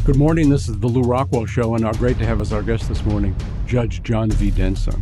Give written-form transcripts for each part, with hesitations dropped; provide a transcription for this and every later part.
Good morning. This is the Lou Rockwell Show, and great to have as our guest this morning, Judge John V. Denson.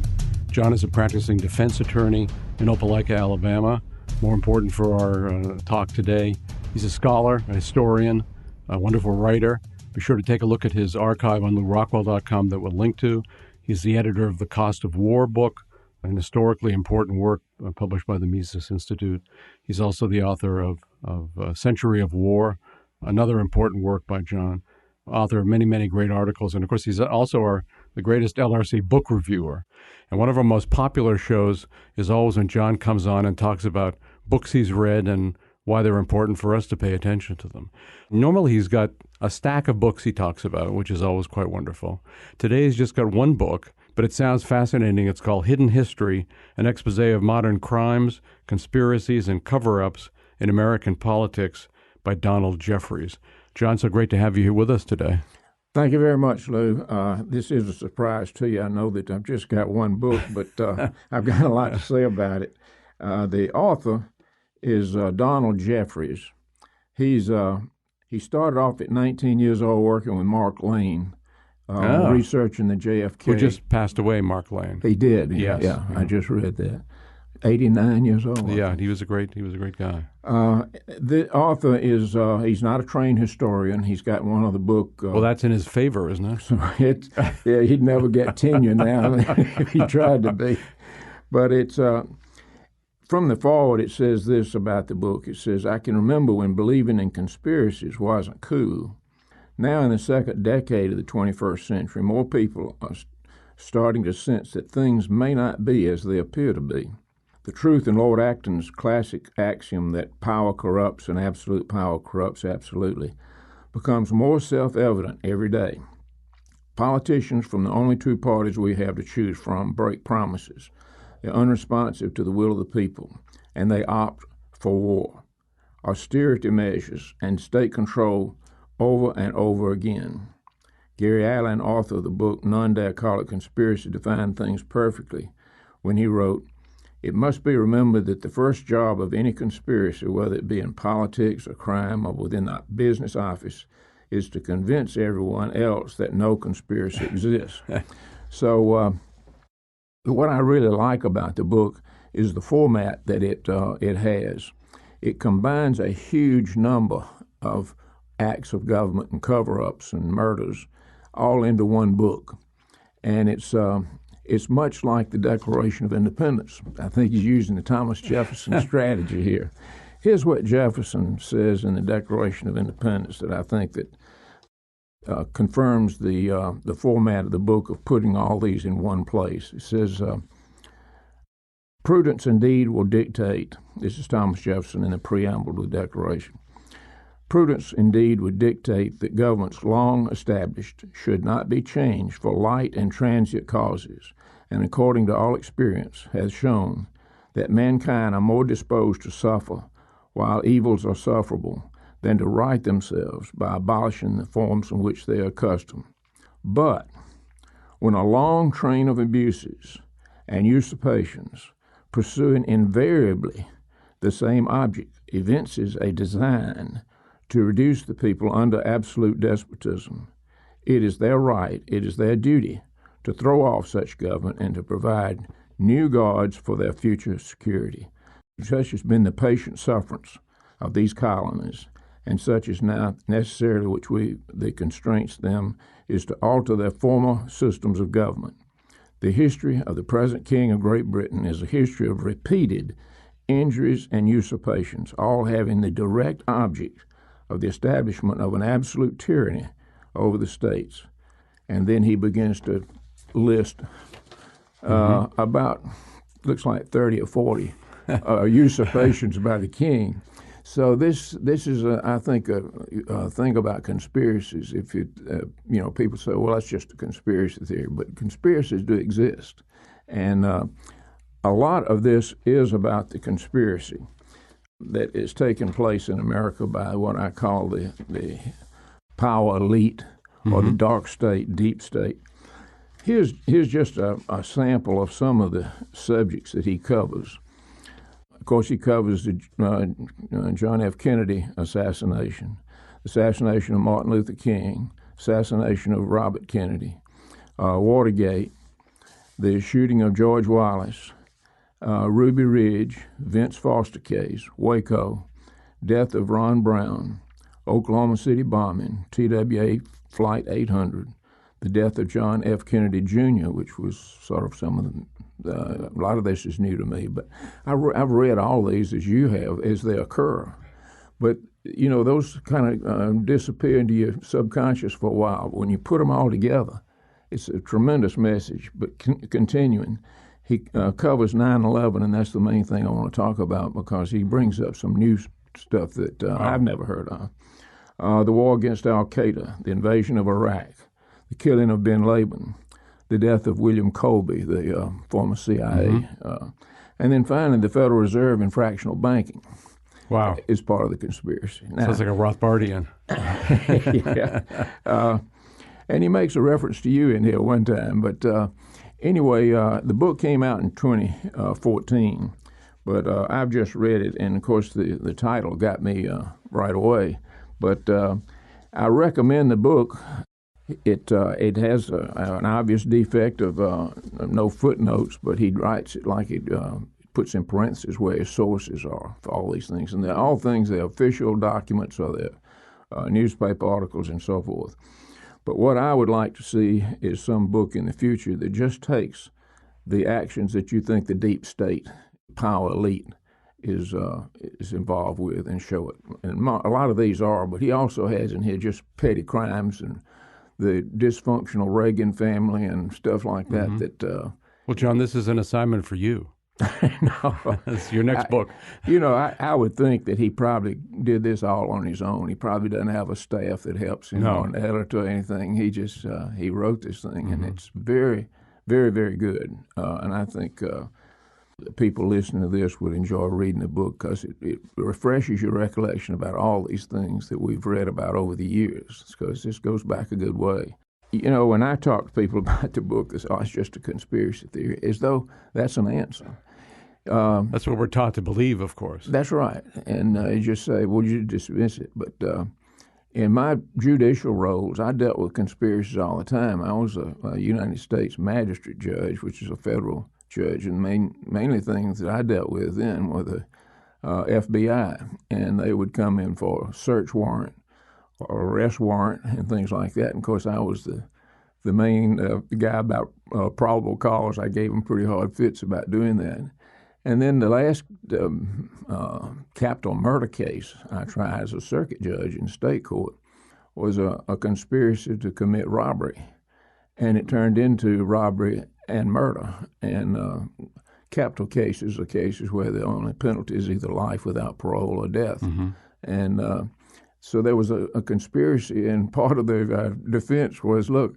John is a practicing defense attorney in Opelika, Alabama. More important for our talk today, he's a scholar, a historian, a wonderful writer. Be sure to take a look at his archive on lourockwell.com that we'll link to. He's the editor of The Cost of War book, an historically important work published by the Mises Institute. He's also the author of Century of War, another important work by John. Author of many, many great articles. And of course, he's also the greatest LRC book reviewer. And one of our most popular shows is always when John comes on and talks about books he's read and why they're important for us to pay attention to them. Normally, he's got a stack of books he talks about, which is always quite wonderful. Today, he's just got one book, but it sounds fascinating. It's called Hidden History, an exposé of modern crimes, conspiracies, and cover-ups in American politics by Donald Jeffries. John, so great to have you here with us today. Thank you very much, Lou. This is a surprise to you. I know that I've just got one book, but I've got a lot to say about it. The author is Donald Jeffries. He started off at 19 years old working with Mark Lane, researching the JFK. Who just passed away, Mark Lane. He did. Yes. Yeah, I just read that. 89 years old. Yeah, he was a great guy. The author is he's not a trained historian. He's got one other book. Well, that's in his favor, isn't it? So he'd never get tenure now if he tried to be. But it's from the forward. It says this about the book. It says, "I can remember when believing in conspiracies wasn't cool. Now, in the second decade of the 21st century, more people are starting to sense that things may not be as they appear to be. The truth in Lord Acton's classic axiom that power corrupts and absolute power corrupts absolutely becomes more self-evident every day. Politicians from the only two parties we have to choose from break promises. They're unresponsive to the will of the people, and they opt for war, austerity measures, and state control over and over again." Gary Allen, author of the book None Dare Call It Conspiracy, defined things perfectly when he wrote, "It must be remembered that the first job of any conspiracy, whether it be in politics or crime or within the business office, is to convince everyone else that no conspiracy exists." So what I really like about the book is the format that it has. It combines a huge number of acts of government and cover-ups and murders all into one book. And it's much like the Declaration of Independence. I think he's using the Thomas Jefferson strategy here. Here's what Jefferson says in the Declaration of Independence that I think that confirms the format of the book of putting all these in one place. It says, "Prudence indeed will dictate," this is Thomas Jefferson in the preamble to the Declaration, "prudence indeed would dictate that governments long established should not be changed for light and transient causes, and according to all experience has shown that mankind are more disposed to suffer while evils are sufferable than to right themselves by abolishing the forms in which they are accustomed. But when a long train of abuses and usurpations, pursuing invariably the same object, evinces a design to reduce the people under absolute despotism, it is their right, it is their duty to throw off such government and to provide new guards for their future security. Such has been the patient sufferance of these colonies, and such is now necessarily the constraints them is to alter their former systems of government. The history of the present King of Great Britain is a history of repeated injuries and usurpations, all having the direct object of the establishment of an absolute tyranny over the states." And then he begins to list about, looks like 30 or 40 usurpations by the king. So this is, I think, a thing about conspiracies. If people say, well, that's just a conspiracy theory, but conspiracies do exist. And a lot of this is about the conspiracy that is taking place in America by what I call the power elite or the dark state, deep state. Here's just a sample of some of the subjects that he covers. Of course, he covers the John F. Kennedy assassination of Martin Luther King, assassination of Robert Kennedy, Watergate, the shooting of George Wallace, Ruby Ridge, Vince Foster case, Waco, death of Ron Brown, Oklahoma City bombing, TWA Flight 800, the death of John F. Kennedy Jr., which was sort of some of the, a lot of this is new to me, but I've read all these as you have as they occur. But, you know, those kind of disappear into your subconscious for a while. When you put them all together, it's a tremendous message. But continuing, he covers 9/11, and that's the main thing I want to talk about because he brings up some new stuff that I've never heard of. The war against al-Qaeda, the invasion of Iraq, the killing of bin Laden, the death of William Colby, the former CIA, and then finally the Federal Reserve and fractional banking. Wow. Is part of the conspiracy. Now, sounds like a Rothbardian. Yeah. And he makes a reference to you in here one time. But anyway, the book came out in 2014, but I've just read it, and of course the title got me right away. But I recommend the book. It has an obvious defect of no footnotes, but he writes it like it puts in parentheses where his sources are for all these things. And they're all things, they're official documents or they're newspaper articles and so forth. But what I would like to see is some book in the future that just takes the actions that you think the deep state power elite is involved with and show it. And a lot of these are, but he also has in here just petty crimes and the dysfunctional Reagan family and stuff like that. Well, John, this is an assignment for you. No, it's your next book. You know, I would think that he probably did this all on his own. He probably doesn't have a staff that helps him, or an editor or anything. He just he wrote this thing, and it's very, very, very good. And I think the people listening to this would enjoy reading the book because it refreshes your recollection about all these things that we've read about over the years. Because this goes back a good way. You know, when I talk to people about the book, it's just a conspiracy theory, as though that's an answer. That's what we're taught to believe, of course. That's right. And you just say, well, you dismiss it. But in my judicial roles, I dealt with conspiracies all the time. I was a United States magistrate judge, which is a federal judge, and mainly things that I dealt with then were the FBI, and they would come in for a search warrant or arrest warrant and things like that. And, of course, I was the main guy about probable cause. I gave them pretty hard fits about doing that. And then the last capital murder case I tried as a circuit judge in state court was a conspiracy to commit robbery. And it turned into robbery and murder. And capital cases are cases where the only penalty is either life without parole or death. And so there was a conspiracy, and part of the defense was, look,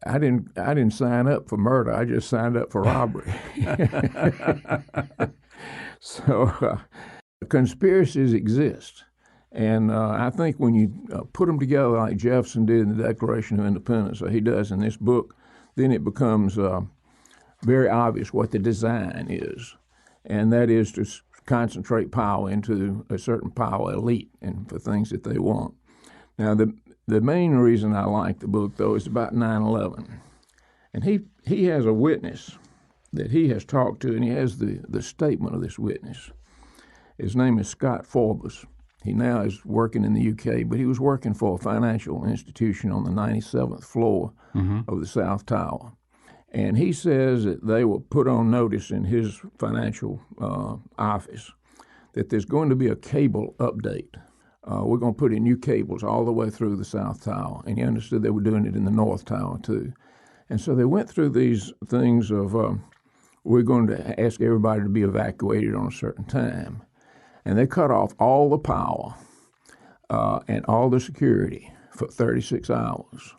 I didn't sign up for murder. I just signed up for robbery. So conspiracies exist. And I think when you put them together like Jefferson did in the Declaration of Independence, or he does in this book, then it becomes very obvious what the design is. And that is to concentrate power into a certain power elite and for things that they want. Now, the main reason I like the book, though, is about 9/11. And he has a witness that he has talked to, and he has the statement of this witness. His name is Scott Forbes. He now is working in the UK, but he was working for a financial institution on the 97th floor of the South Tower. And he says that they will put on notice in his financial office that there's going to be a cable update. We're going to put in new cables all the way through the South Tower. And he understood they were doing it in the North Tower, too. And so they went through these things of, we're going to ask everybody to be evacuated on a certain time. And they cut off all the power and all the security for 36 hours.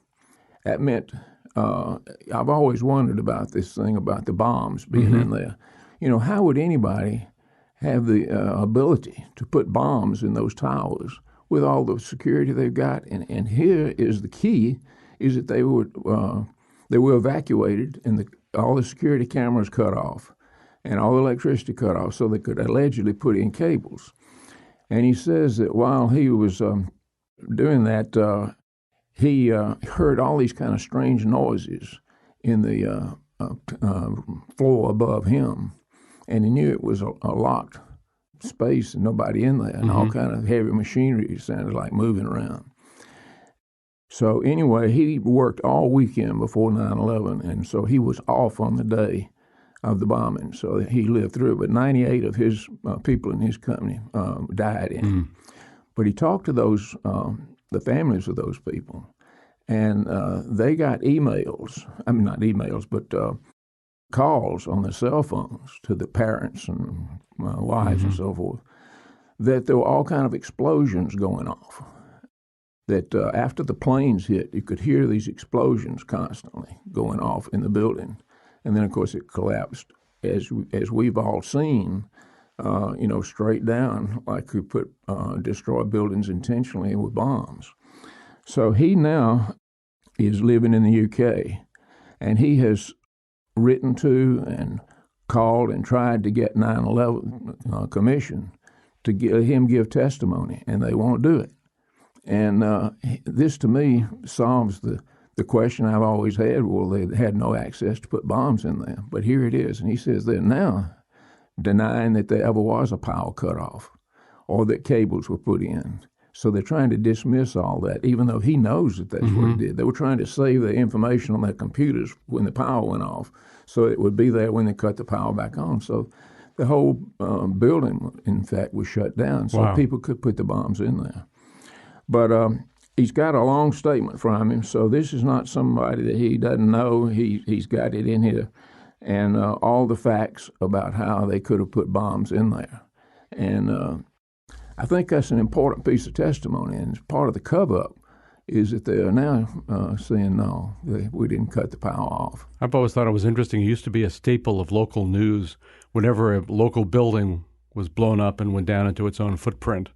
That meant, I've always wondered about this thing about the bombs being in there. You know, how would anybody have the ability to put bombs in those towers with all the security they've got? And here is the key, is that they were evacuated and all the security cameras cut off and all the electricity cut off so they could allegedly put in cables. And he says that while he was doing that, he heard all these kind of strange noises in the floor above him, and he knew it was a locked space and nobody in there, and all kind of heavy machinery sounded like moving around. So anyway, he worked all weekend before 9/11, and so he was off on the day of the bombing. So he lived through it, but 98 of his people in his company died in it. But he talked to those, the families of those people, and they got emails. I mean, not emails, but calls on their cell phones to the parents and wives and so forth, that there were all kind of explosions going off. That after the planes hit, you could hear these explosions constantly going off in the building. And then, of course, it collapsed, as we've all seen, straight down, like we destroy buildings intentionally with bombs. So he now is living in the UK, and he has written to and called and tried to get 9/11 commission to give testimony, and they won't do it. And this, to me, solves the question I've always had. Well, they had no access to put bombs in there, but here it is. And he says they're now denying that there ever was a power cutoff or that cables were put in. So they're trying to dismiss all that, even though he knows that that's what he did. They were trying to save the information on their computers when the power went off, so it would be there when they cut the power back on. So the whole building, in fact, was shut down, so people could put the bombs in there. But he's got a long statement from him, so this is not somebody that he doesn't know. He's got it in here, and all the facts about how they could have put bombs in there. And I think that's an important piece of testimony, and part of the cover-up is that they are now saying, no, we didn't cut the power off. I've always thought it was interesting. It used to be a staple of local news whenever a local building was blown up and went down into its own footprint,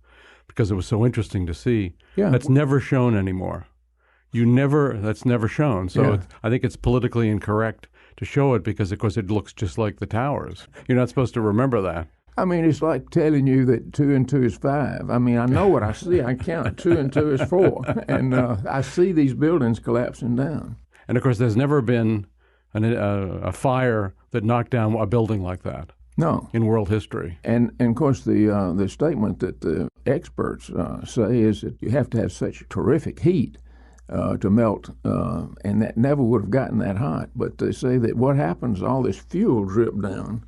because it was so interesting to see. Yeah. That's never shown anymore. That's never shown. So I think it's politically incorrect to show it because, of course, it looks just like the towers. You're not supposed to remember that. I mean, it's like telling you that 2 and 2 is 5. I mean, I know what I see. I count 2 and 2 is 4. And I see these buildings collapsing down. And, of course, there's never been a fire that knocked down a building like that. No. In world history. And of course, the statement that the experts say is that you have to have such terrific heat to melt, and that never would have gotten that hot. But they say that what happens, all this fuel dripped down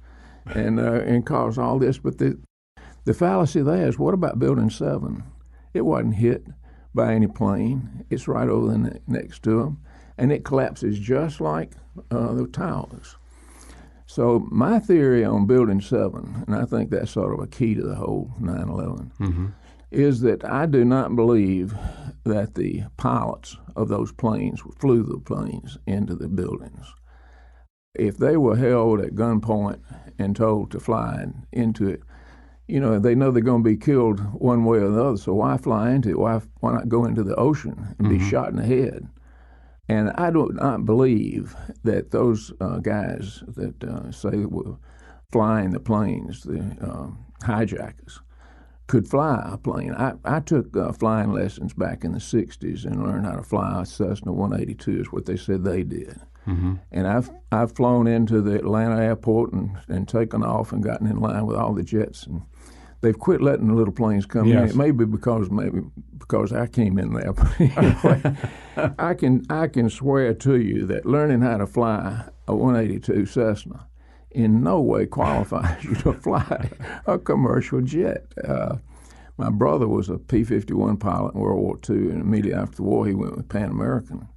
and caused all this. But the fallacy there is, what about Building 7? It wasn't hit by any plane. It's right over there next to them, and it collapses just like the towers. So my theory on Building 7, and I think that's sort of a key to the whole 9/11, is that I do not believe that the pilots of those planes flew the planes into the buildings. If they were held at gunpoint and told to fly into it, they know they're going to be killed one way or the other, so why fly into it? Why not go into the ocean and be shot in the head? And I do not believe that those guys that say were flying the planes, the hijackers, could fly a plane. I took flying lessons back in the 60s and learned how to fly a Cessna 182 is what they said they did. And I've flown into the Atlanta airport and taken off and gotten in line with all the jets, and they've quit letting the little planes come in. It may be because I came in there. But anyway, I can swear to you that learning how to fly a 182 Cessna in no way qualifies you to fly a commercial jet. My brother was a P-51 pilot in World War II, and immediately after the war he went with Pan American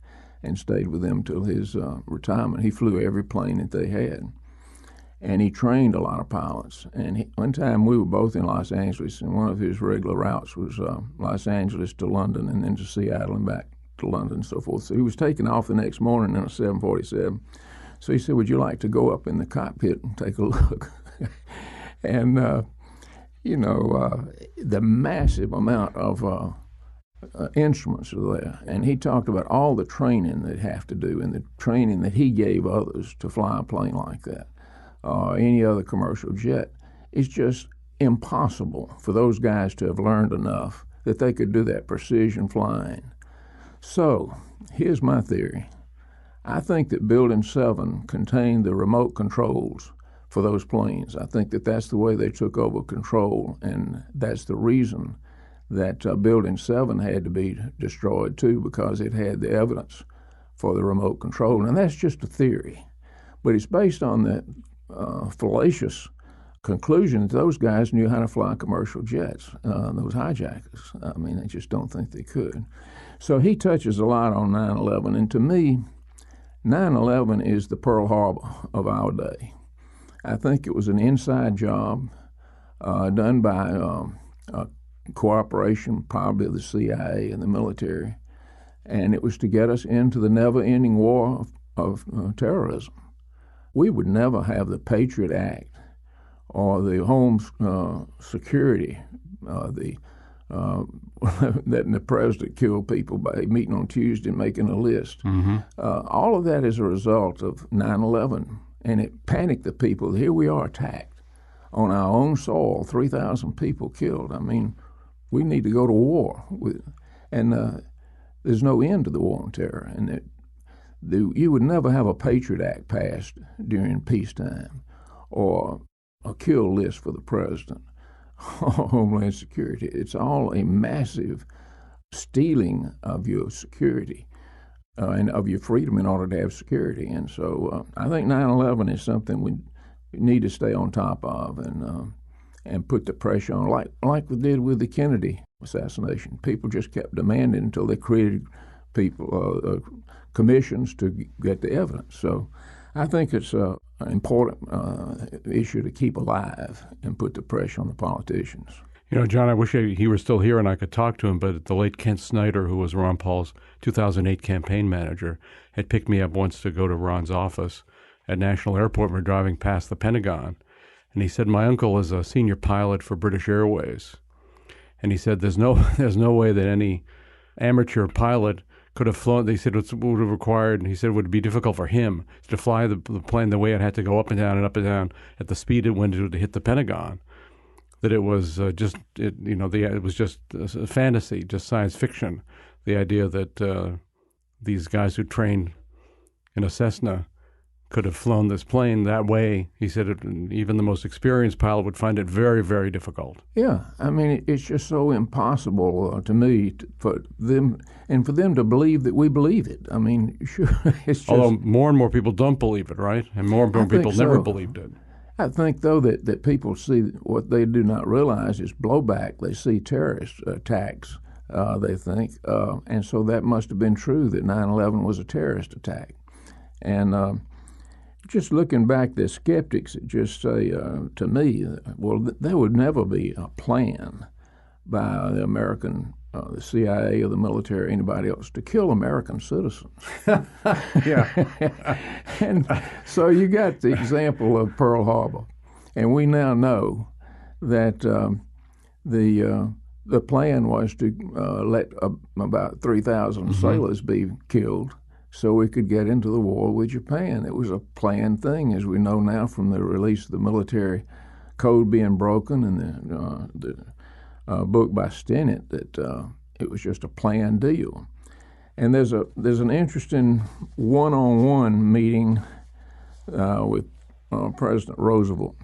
and stayed with them till his retirement. He flew every plane that they had. And he trained a lot of pilots. And one time we were both in Los Angeles, and one of his regular routes was Los Angeles to London and then to Seattle and back to London and so forth. So he was taking off the next morning in a 747. So he said, would you like to go up in the cockpit and take a look? And, the massive amount of instruments are there. And he talked about all the training they have to do and the training that he gave others to fly a plane like that. Any other commercial jet. It's just impossible for those guys to have learned enough that they could do that precision flying. So here's my theory. I think that Building 7 contained the remote controls for those planes. I think that that's the way they took over control, and that's the reason that Building 7 had to be destroyed too, because it had the evidence for the remote control. And that's just a theory, but it's based on the fallacious conclusion that those guys knew how to fly commercial jets, those hijackers. I mean, they just don't think they could. So he touches a lot on 9/11, and to me, 9/11 is the Pearl Harbor of our day. I think it was an inside job done by cooperation, probably of the CIA and the military, and it was to get us into the never-ending war of terrorism. We would never have the Patriot Act or the Home Security, that the president killed people by meeting on Tuesday and making a list. Mm-hmm. All of that is a result of 9/11, and it panicked the people. Here we are attacked on our own soil, 3,000 people killed. I mean, we need to go to war. And there's no end to the war on terror. And you would never have a Patriot Act passed during peacetime or a kill list for the president or Homeland Security. It's all a massive stealing of your security and of your freedom in order to have security. And so I think 9/11 is something we need to stay on top of and put the pressure on, like we did with the Kennedy assassination. People just kept demanding until they created commissions to get the evidence. So I think it's an important issue to keep alive and put the pressure on the politicians. You know, John, I wish he were still here and I could talk to him, but the late Kent Snyder, who was Ron Paul's 2008 campaign manager, had picked me up once to go to Ron's office at National Airport. We're driving past the Pentagon, and he said, my uncle is a senior pilot for British Airways. And he said, there's no way that any amateur pilot could have flown. They said it would have required, and he said it would be difficult for him to fly the plane the way it had to go up and down at the speed it went to hit the Pentagon. That it was it was just a fantasy, just science fiction. The idea that these guys who trained in a Cessna could have flown this plane that way. He said even the most experienced pilot would find it very, very difficult. Yeah, I mean, it's just so impossible to me for them to believe that we believe it. I mean, sure, it's just... Although more and more people don't believe it, right? And more and more people never believed it. I think, though, that people see what they do not realize is blowback. They see terrorist attacks, they think, and so that must have been true, that 9/11 was a terrorist attack. And just looking back, the skeptics just say to me, well, there would never be a plan by the American, the CIA or the military, or anybody else, to kill American citizens. Yeah. And so you got the example of Pearl Harbor, and we now know that the plan was to let about 3,000 sailors be killed so we could get into the war with Japan. It was a planned thing, as we know now from the release of the military code being broken and the book by Stennett, that it was just a planned deal. And there's an interesting one-on-one meeting with President Roosevelt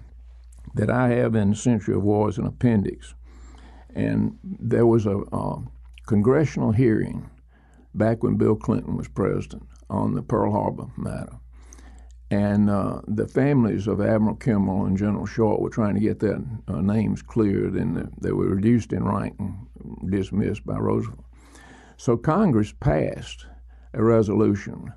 that I have in Century of War as an appendix. And there was a congressional hearing back when Bill Clinton was president on the Pearl Harbor matter. And the families of Admiral Kimmel and General Short were trying to get their names cleared, and they were reduced in rank and dismissed by Roosevelt. So Congress passed a resolution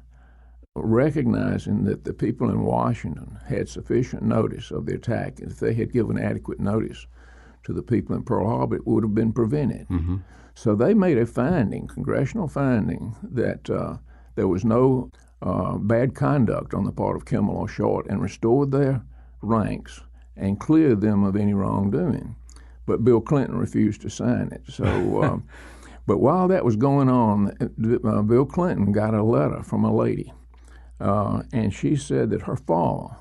recognizing that the people in Washington had sufficient notice of the attack. If they had given adequate notice to the people in Pearl Harbor, it would have been prevented. Mm-hmm. So they made a finding, congressional finding, that there was no bad conduct on the part of Kimmel or Short, and restored their ranks and cleared them of any wrongdoing. But Bill Clinton refused to sign it. So, but while that was going on, Bill Clinton got a letter from a lady, and she said that her father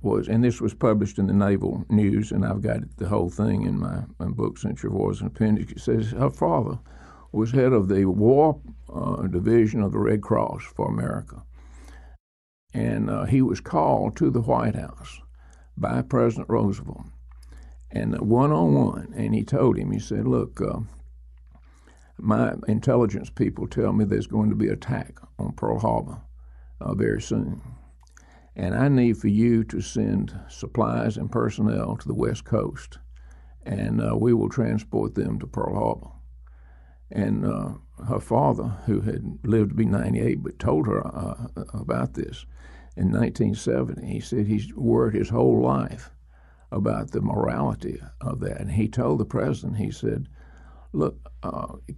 was, and this was published in the Naval News, and I've got the whole thing in my book, Century of War, as an appendix. It says her father was head of the War Division of the Red Cross for America. And he was called to the White House by President Roosevelt, and one-on-one, and he told him, he said, look, my intelligence people tell me there's going to be an attack on Pearl Harbor very soon, and I need for you to send supplies and personnel to the West Coast, and we will transport them to Pearl Harbor. And her father, who had lived to be 98, but told her about this in 1970, he said he's worried his whole life about the morality of that. And he told the president, he said, look,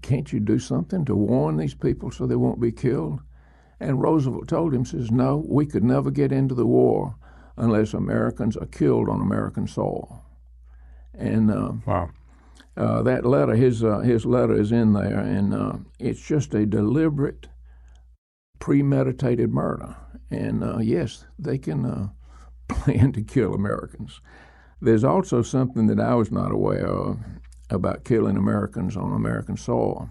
can't you do something to warn these people so they won't be killed? And Roosevelt told him, says, no, we could never get into the war unless Americans are killed on American soil. And wow. That letter, his letter is in there, and it's just a deliberate, premeditated murder. And yes, they can plan to kill Americans. There's also something that I was not aware of about killing Americans on American soil,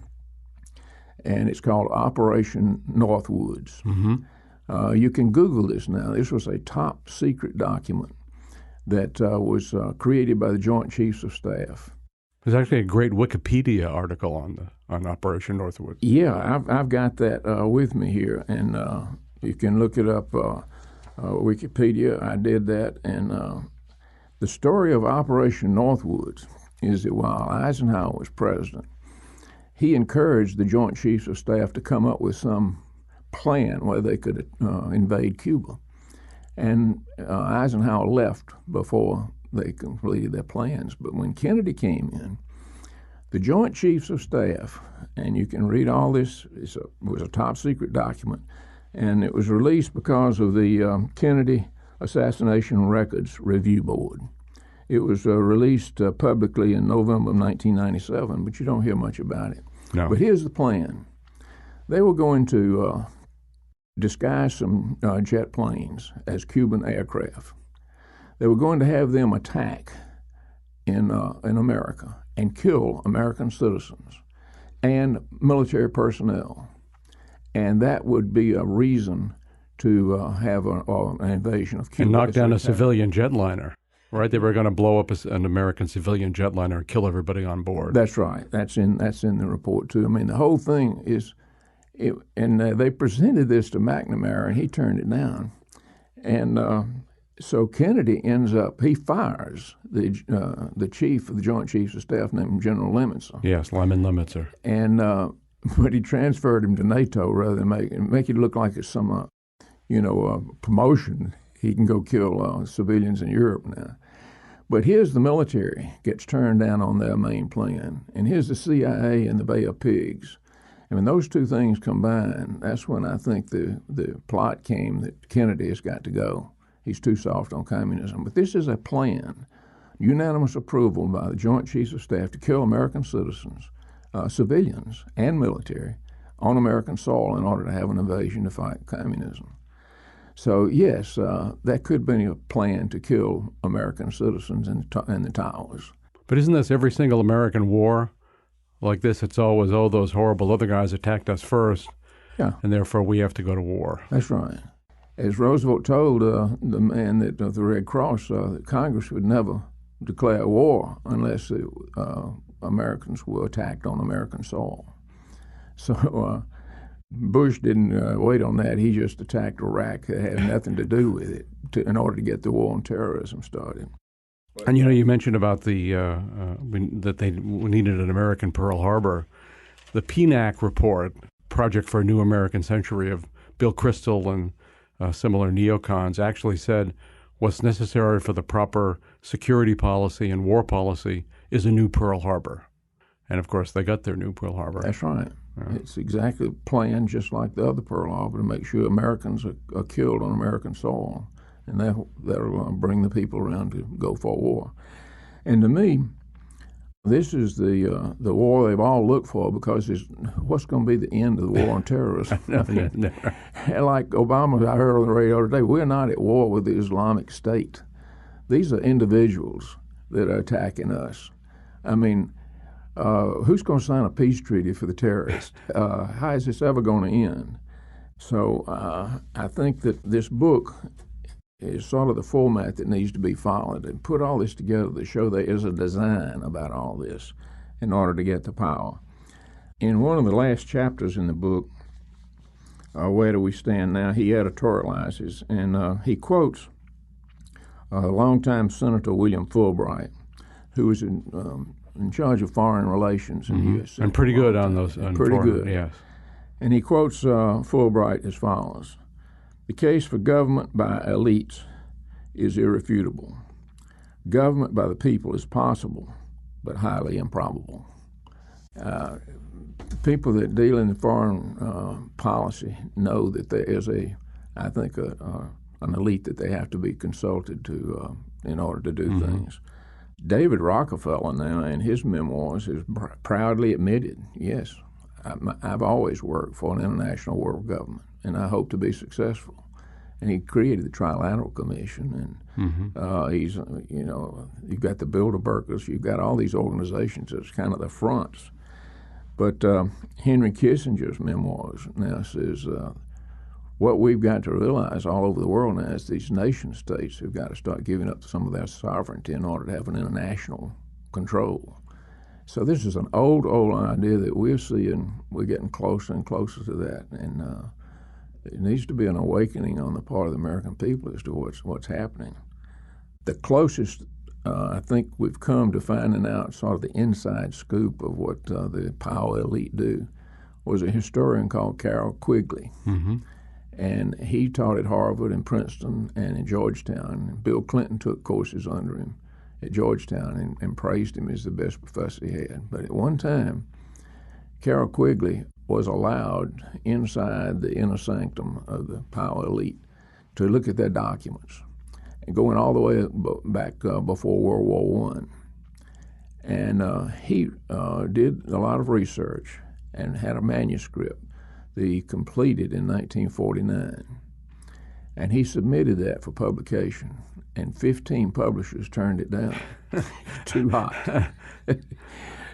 and it's called Operation Northwoods. Mm-hmm. You can Google this now. This was a top secret document that was created by the Joint Chiefs of Staff. There's actually a great Wikipedia article on Operation Northwoods. Yeah, I've got that with me here, and you can look it up. Wikipedia. I did that, and the story of Operation Northwoods is that while Eisenhower was president, he encouraged the Joint Chiefs of Staff to come up with some plan where they could invade Cuba. And Eisenhower left before they completed their plans. But when Kennedy came in, the Joint Chiefs of Staff, and you can read all this, it was a top secret document, and it was released because of the Kennedy Assassination Records Review Board. It was released publicly in November of 1997, but you don't hear much about it. No. But here's the plan. They were going to disguise some jet planes as Cuban aircraft. They were going to have them attack in America and kill American citizens and military personnel. And that would be a reason to have an invasion of Cuba. And knock down a civilian jetliner, right? They were going to blow up an American civilian jetliner and kill everybody on board. That's right. That's in the report, too. I mean, the whole thing is, and they presented this to McNamara, and he turned it down. And so Kennedy ends up, he fires the chief of the Joint Chiefs of Staff named General Lemitzer. Yes, Lyman Lemitzer. And but he transferred him to NATO rather than make it look like it's some promotion. He can go kill civilians in Europe now. But here's the military gets turned down on their main plan, and here's the CIA and the Bay of Pigs. And when those two things combine, that's when I think the plot came that Kennedy has got to go. He's too soft on communism. But this is a plan, unanimous approval by the Joint Chiefs of Staff to kill American citizens, civilians and military, on American soil in order to have an invasion to fight communism. So yes, that could be a plan to kill American citizens in the towers. But isn't this every single American war like this? It's always, those horrible other guys attacked us first, yeah, and therefore we have to go to war. That's right. As Roosevelt told the man that of the Red Cross, that Congress would never declare war unless the Americans were attacked on American soil. So Bush didn't wait on that. He just attacked Iraq. It had nothing to do with it in order to get the war on terrorism started. And you mentioned about that they needed an American Pearl Harbor. The PNAC report, Project for a New American Century, of Bill Kristol and similar neocons, actually said what's necessary for the proper security policy and war policy is a new Pearl Harbor. And of course, they got their new Pearl Harbor. That's right. Yeah. It's exactly planned just like the other Pearl Harbor to make sure Americans are killed on American soil. And that'll bring the people around to go for war. And to me, this is the war they've all looked for, because it's what's going to be the end of the war on terrorism. Like Obama, I heard on the radio today, we're not at war with the Islamic State. These are individuals that are attacking us. I mean, who's going to sign a peace treaty for the terrorists? How is this ever going to end? So I think that this book is sort of the format that needs to be followed, and put all this together to show there is a design about all this in order to get the power. In one of the last chapters in the book, Where Do We Stand Now, he editorializes, and he quotes longtime Senator William Fulbright, who was in charge of foreign relations in the U.S. And pretty good on those. Pretty good. Yes. And he quotes Fulbright as follows: "The case for government by elites is irrefutable. Government by the people is possible, but highly improbable." People that deal in foreign policy know that there is an elite that they have to be consulted to in order to do things. David Rockefeller now, in his memoirs, has proudly admitted, yes, I've always worked for an international world government, and I hope to be successful. And he created the Trilateral Commission, and he's, you've got the Bilderbergers, you've got all these organizations as kind of the fronts. But Henry Kissinger's memoirs now says, what we've got to realize all over the world now is these nation states have got to start giving up some of their sovereignty in order to have an international control. So this is an old idea that we're seeing. We're getting closer and closer to that, and it needs to be an awakening on the part of the American people as to what's happening. The closest I think we've come to finding out sort of the inside scoop of what the power elite do was a historian called Carroll Quigley. And he taught at Harvard and Princeton and in Georgetown. Bill Clinton took courses under him at Georgetown and praised him as the best professor he had. But at one time, Carroll Quigley was allowed inside the inner sanctum of the power elite to look at their documents, and going all the way back before World War I. And he did a lot of research and had a manuscript that he completed in 1949. And he submitted that for publication, and 15 publishers turned it down. Too hot.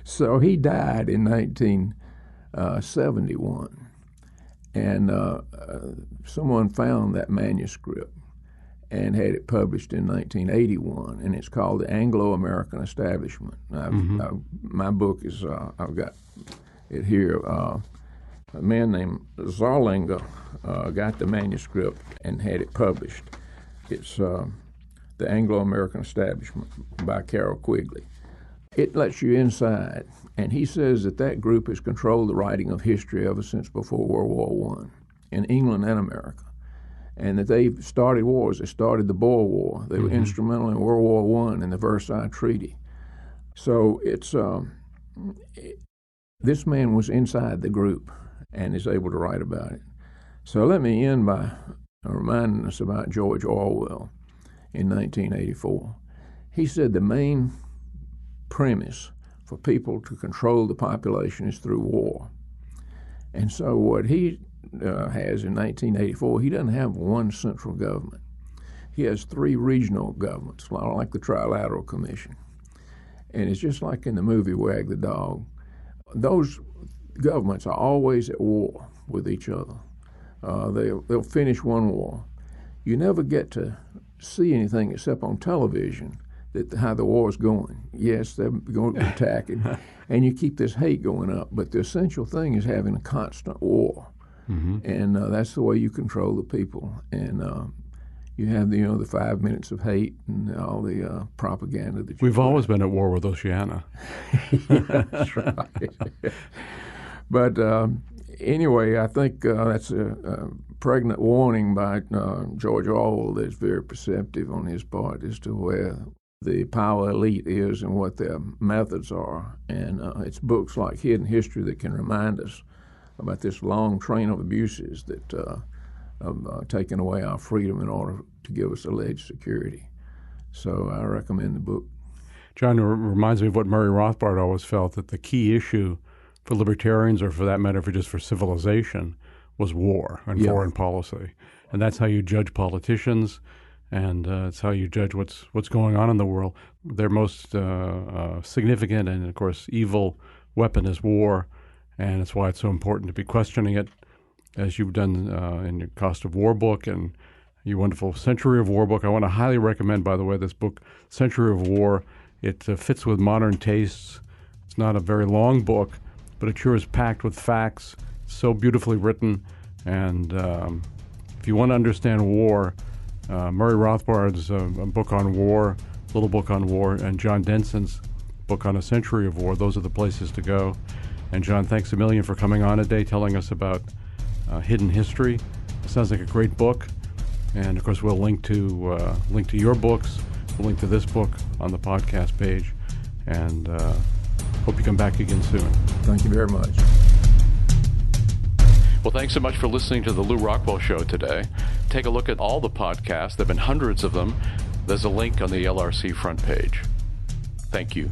So he died in 1971, and someone found that manuscript and had it published in 1981, and it's called The Anglo-American Establishment. My book is, I've got it here. A man named Zollinger got the manuscript and had it published. It's The Anglo-American Establishment by Carroll Quigley. It lets you inside, and he says that group has controlled the writing of history ever since before World War I in England and America, and that they've started wars. They started the Boer War. They were instrumental in World War I and the Versailles Treaty. So it's this man was inside the group and is able to write about it. So let me end by reminding us about George Orwell in 1984. He said the main premise for people to control the population is through war. And so what he has in 1984, he doesn't have one central government. He has 3 regional governments, like the Trilateral Commission. And it's just like in the movie Wag the Dog. Those governments are always at war with each other. They'll finish one war. You never get to see anything except on television how the war is going. Yes, they're going to attack it, and you keep this hate going up. But the essential thing is having a constant war, and that's the way you control the people. And you have the 5 minutes of hate and all the propaganda that we've always been at war with Oceania. That's right. But anyway, I think that's a pregnant warning by George Orwell that's very perceptive on his part as to where the power elite is and what their methods are. And it's books like Hidden History that can remind us about this long train of abuses that have taken away our freedom in order to give us alleged security. So I recommend the book. John, it reminds me of what Murray Rothbard always felt, that the key issue for libertarians, or for that matter, for civilization, was war and foreign policy. And that's how you judge politicians, and it's how you judge what's going on in the world. Their most significant and, of course, evil weapon is war, and it's why it's so important to be questioning it, as you've done in your Cost of War book and your wonderful Century of War book. I want to highly recommend, by the way, this book, Century of War. It fits with modern tastes. It's not a very long book, but it sure is packed with facts, so beautifully written. And if you want to understand war, Murray Rothbard's book on war, little book on war, and John Denson's book on A Century of War, those are the places to go. And John, thanks a million for coming on today, telling us about hidden history. It sounds like a great book. And of course, we'll link to your books. We'll link to this book on the podcast page. And hope you come back again soon. Thank you very much. Well, thanks so much for listening to the Lou Rockwell Show today. Take a look at all the podcasts. There have been hundreds of them. There's a link on the LRC front page. Thank you.